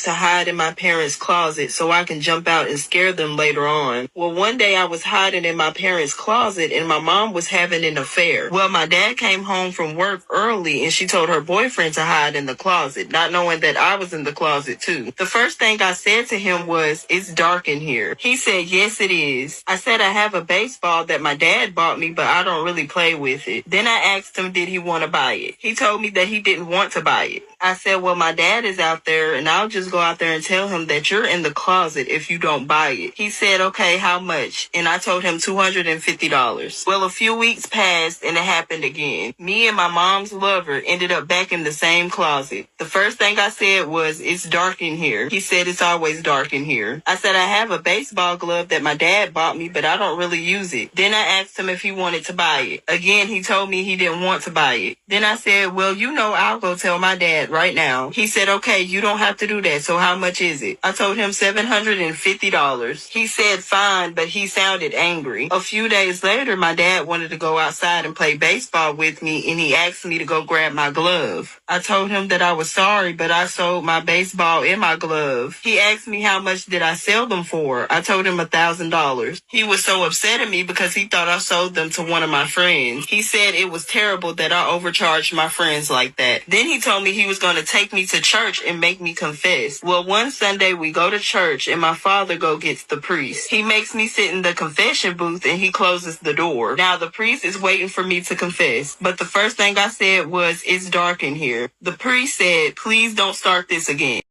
to hide in my parents' closet so I can jump out and scare them later on. Well, one day I was hiding in my parents' closet and my mom was having an affair. Well, my dad came home from work early and she told her boyfriend to hide in the closet, not knowing that I was in the closet too. The first thing I said to him was, "It's dark in here." He said, "Yes, it is." I said, "I have a baseball that my dad bought me, but I don't really play with it." Then I asked him, did he want to buy it? He told me that he didn't want to buy it. I said, well, my dad is out there and I'll just go out there and tell him that you're in the closet if you don't buy it. He said, okay, how much? And I told him $250. Well, a few weeks passed and it happened again. Me and my mom's lover ended up back in the same closet. The first thing I said was, "It's dark in here." He said, "It's always dark in here." I said, "I have a baseball glove that my dad bought me, but I don't really use it." Then I asked him if he wanted to buy it. Again, he told me he didn't want to buy it. Then I said, well, I'll go tell my dad right now. He said, okay, you don't have to do that. So how much is it? I told him $750. He said fine, but he sounded angry. A few days later, my dad wanted to go outside and play baseball with me, and he asked me to go grab my glove. I told him that I was sorry, but I sold my baseball and my glove. He asked me how much did I sell them for. I told him $1,000. He was so upset at me because he thought I sold them to one of my friends. He said it was terrible that I overcharged my friends like that. Then he told me he was going to take me to church and make me confess. Well, one Sunday we go to church and my father gets the priest. He makes me sit in the confession booth and he closes the door. Now the priest is waiting for me to confess, but the first thing I said was, "It's dark in here." The priest said, "Please don't start this again."